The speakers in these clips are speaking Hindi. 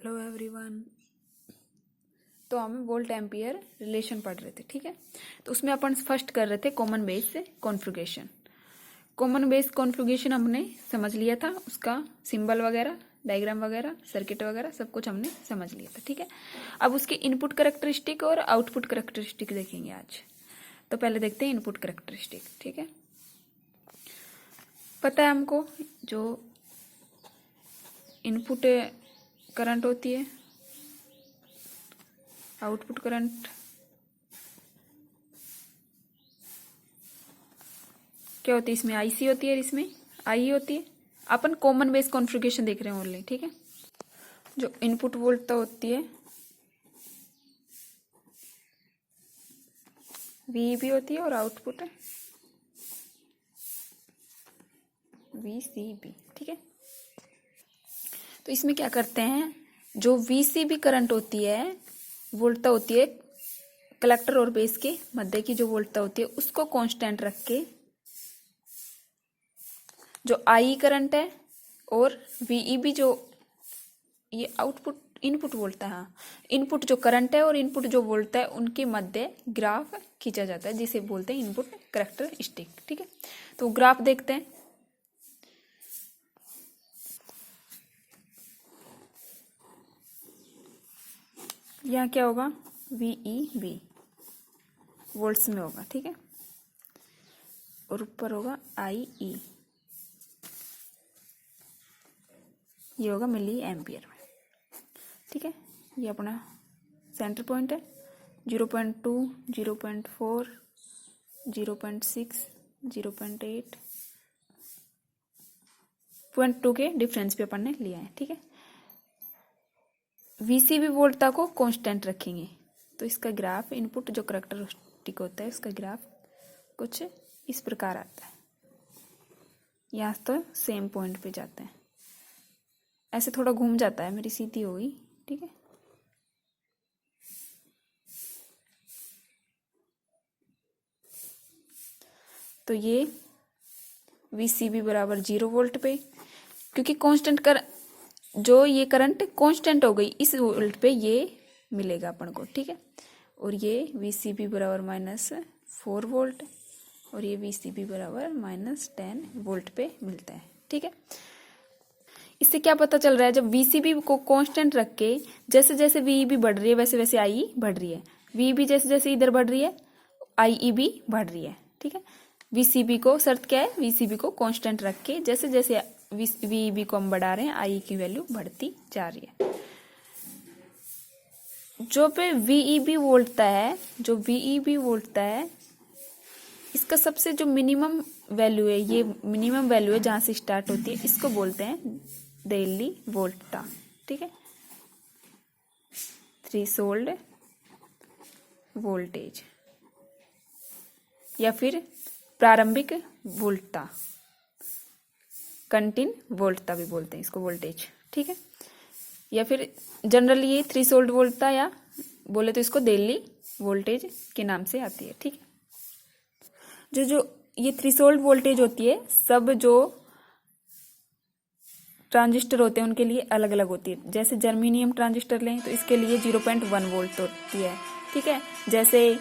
Hello everyone. तो हम वोल्ट एम्पियर रिलेशन पढ़ रहे थे, ठीक है। तो उसमें अपन फर्स्ट कर रहे थे कॉमन बेस से कॉन्फ़िगरेशन। कॉमन बेस कॉन्फ़िगरेशन हमने समझ लिया था, उसका सिंबल वगैरह, डायग्राम वगैरह, सर्किट वगैरह सब कुछ हमने समझ लिया था, ठीक है। अब उसके इनपुट कैरेक्टरिस्टिक और आउटपुट कैरेक्टरिस्टिक देखेंगे आज। तो पहले देखते हैं इनपुट कैरेक्टरिस्टिक, ठीक है। पता है हमको जो इनपुट करंट होती है, आउटपुट करंट क्या होती है, इसमें आईसी होती है, इसमें आई होती है। अपन कॉमन बेस कॉन्फ़िगरेशन देख रहे हैं ओनली, ठीक है। जो इनपुट वोल्टता होती है वीबी होती है और आउटपुट है वीसीबी, ठीक है। तो इसमें क्या करते हैं, जो वीसीबी करंट होती है, वोल्टता होती है कलेक्टर और बेस के मध्य की, जो वोल्टता होती है उसको कांस्टेंट रख के जो आई करंट है और वीईबी जो ये आउटपुट इनपुट वोल्ट है, हाँ, इनपुट जो करंट है और इनपुट जो वोल्ट है उनके मध्य ग्राफ खींचा जाता है, जिसे बोलते हैं इनपुट कैरेक्टरिस्टिक, ठीक है। तो ग्राफ देखते हैं। यहाँ क्या होगा, वीईबी वोल्ट्स में होगा, ठीक है, और ऊपर होगा आईई, ये होगा मिली एम्पियर में, ठीक है। ये अपना सेंटर पॉइंट है, 0.2, 0.4, 0.6, 0.8, 0.2 के डिफरेंस पे अपन ने लिया है, ठीक है। वीसीबी वोल्टता को कांस्टेंट रखेंगे, तो इसका ग्राफ इनपुट जो कैरेक्टरिस्टिक होता है उसका ग्राफ कुछ इस प्रकार आता है। यहाँ तो सेम पॉइंट पे जाते हैं, ऐसे थोड़ा घूम जाता है, मेरी सीधी हो गई, ठीक है। तो ये वीसीबी बराबर 0 वोल्ट पे, क्योंकि कांस्टेंट कर जो ये करंट कांस्टेंट हो गई इस वोल्ट पे ये मिलेगा अपन को, ठीक है। और ये वीसीबी बराबर -4 वोल्ट और ये वीसीबी बराबर -10 वोल्ट पे मिलता है, ठीक है। इससे क्या पता चल रहा है, जब वीसीबी को कांस्टेंट रख के जैसे जैसे वीईबी बढ़ रही है वैसे वैसे आई बढ़ रही है, वीईबी जैसे जैसे इधर बढ़ रही है आईई भी बढ़ रही है, ठीक है। वीसीबी को शर्त क्या है, वीसीबी को कांस्टेंट रख के जैसे जैसे वीईबी को हम बढ़ा रहे हैं आई की वैल्यू बढ़ती जा रही है। जो पे वीईबी वोल्टता है, जो वीईबी वोल्टता है, इसका सबसे जो मिनिमम वैल्यू है, ये मिनिमम वैल्यू है जहां से स्टार्ट होती है, इसको बोलते हैं डेली वोल्टता, ठीक है, थ्रेशोल्ड वोल्टेज या फिर प्रारंभिक वोल्टता, कंटिन वोल्टता भी बोलते हैं इसको, वोल्टेज, ठीक है। या फिर जनरली ये थ्रेशोल्ड वोल्टता या बोले तो इसको डेली वोल्टेज के नाम से आती है, ठीक है। जो जो ये थ्रेशोल्ड वोल्टेज होती है, सब जो ट्रांजिस्टर होते हैं उनके लिए अलग अलग होती है। जैसे जर्मेनियम ट्रांजिस्टर लें तो इसके लिए 0.1 वोल्ट होती है, ठीक है। जैसे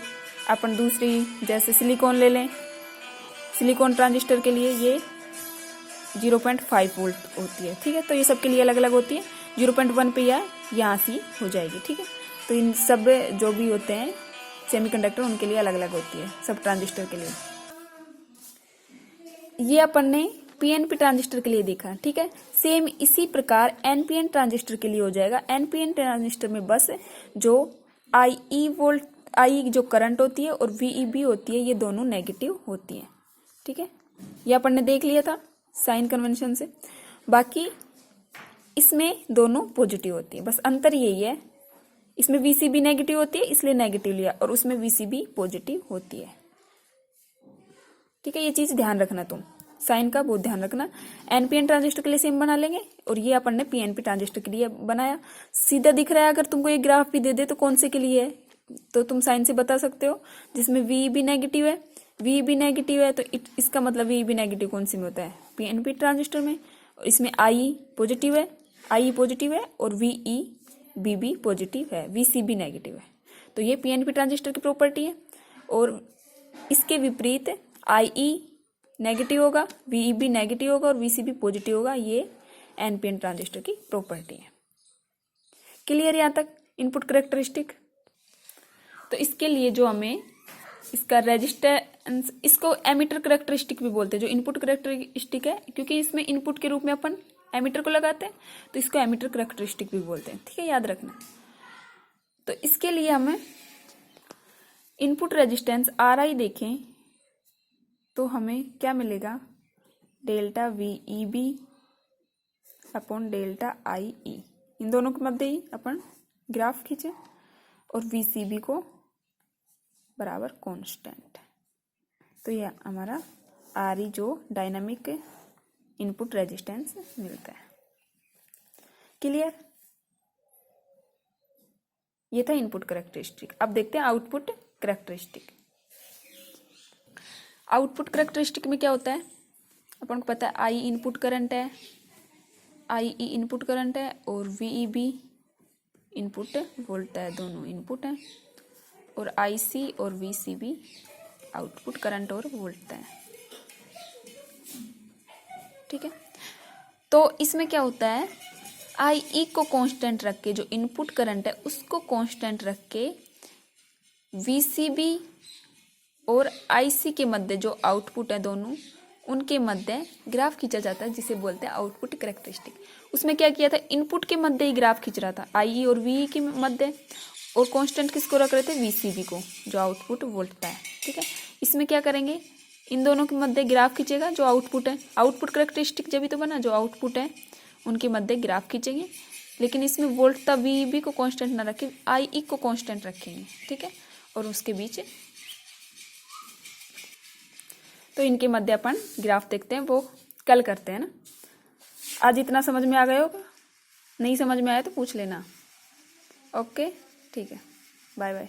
अपन दूसरी जैसे सिलिकॉन ले लें, सिलिकॉन ट्रांजिस्टर के लिए ये 0.5 वोल्ट होती है, ठीक है। तो ये सबके लिए अलग अलग होती है, 0.1 पे या यहाँ से हो जाएगी, ठीक है। तो इन सब जो भी होते हैं सेमीकंडक्टर उनके लिए अलग अलग होती है, सब ट्रांजिस्टर के लिए। ये अपन ने पीएनपी ट्रांजिस्टर के लिए देखा, ठीक है। सेम इसी प्रकार एनपीएन ट्रांजिस्टर के लिए हो जाएगा। एनपीएन ट्रांजिस्टर में बस जो आई जो करंट होती है और वीईबी होती है, ये दोनों नेगेटिव होती है, ठीक है। ये अपन ने देख लिया था साइन कन्वेंशन से। बाकी इसमें दोनों पॉजिटिव होती है, बस अंतर यही है, इसमें वीसीबी नेगेटिव होती है इसलिए नेगेटिव लिया, और उसमें वीसीबी पॉजिटिव होती है, ठीक है। ये चीज ध्यान रखना, तुम साइन का बहुत ध्यान रखना। एनपीएन ट्रांजिस्टर के लिए सेम बना लेंगे और ये अपन ने पीएनपी ट्रांजिस्टर के लिए बनाया। सीधा दिख रहा है, अगर तुमको ये ग्राफ भी दे दे तो कौन से के लिए है, तो तुम साइन से बता सकते हो। जिसमें वीईबी नेगेटिव है, वीईबी नेगेटिव है तो इसका मतलब वीईबी नेगेटिव कौन सी में होता है, पीएनपी ट्रांजिस्टर में। और इसमें आई पॉजिटिव है, आई पॉजिटिव है और वीई बीबी पॉजिटिव है, वीसीबी नेगेटिव है। तो ये पीएनपी ट्रांजिस्टर की प्रॉपर्टी है। और इसके विपरीत आईई नेगेटिव होगा, वीईबी नेगेटिव होगा और वीसीबी पॉजिटिव होगा। ये एनपीएन ट्रांजिस्टर की प्रॉपर्टी है। क्लियर यहाँ तक इनपुट कैरेक्टरिस्टिक। तो इसके लिए जो हमें इसका रेजिस्टेंस, इसको एमिटर कैरेक्टरिस्टिक भी बोलते हैं, जो इनपुट कैरेक्टरिस्टिक है, क्योंकि इसमें इनपुट के रूप में अपन एमिटर को लगाते हैं, तो इसको एमिटर कैरेक्टरिस्टिक भी बोलते हैं। ठीक है, याद रखना। तो इसके लिए हमें इनपुट रेजिस्टेंस आर आई देखें तो हमें क्या मिलेगा, डेल्टा वीईबी अपॉन डेल्टा आईई। इन दोनों के मध्य ही अपन ग्राफ खींचे और वीसीबी को बराबर कांस्टेंट। तो यह हमारा आर ई जो डायनामिक इनपुट रेजिस्टेंस मिलता है। क्लियर। ये था इनपुट कैरेक्टरिस्टिक। अब देखते हैं आउटपुट कैरेक्टरिस्टिक। आउटपुट कैरेक्टरिस्टिक में क्या होता है, अपन को पता है आई इनपुट करंट है, आई ई इनपुट करंट है और वीईबी इनपुट वोल्ट है, दोनों इनपुट है। और आईसी और वीसीबी आउटपुट करंट और वोल्ट है। ठीक है। तो इसमें क्या होता है, आईई को कांस्टेंट रख के, जो इनपुट करंट है उसको कांस्टेंट रख के वीसीबी और आईसी के मध्य जो आउटपुट है दोनों, उनके मध्य ग्राफ खींचा जाता है, जिसे बोलते हैं आउटपुट कैरेक्टरिस्टिक। उसमें क्या किया था, इनपुट के मध्य ही ग्राफ खींच रहा था, आईई और वीई के मध्य, और कांस्टेंट किसको रख रहे थे, वीसीबी को, जो आउटपुट वोल्ट है। ठीक है। इसमें क्या करेंगे, इन दोनों के मध्य ग्राफ खींचेगा जो आउटपुट है। आउटपुट कैरेक्टरिस्टिक जब भी तो बना, जो आउटपुट है उनके मध्य ग्राफ खींचेंगे, लेकिन इसमें वोल्ट तब वीईबी को कांस्टेंट ना रखें, आईई को कांस्टेंट रखेंगे। ठीक है। और उसके बीच तो इनके मध्य अपन ग्राफ देखते हैं, वो कल करते हैं ना। आज इतना समझ में आ गया होगा, नहीं समझ में आया तो पूछ लेना। ओके, ठीक है, बाय बाय।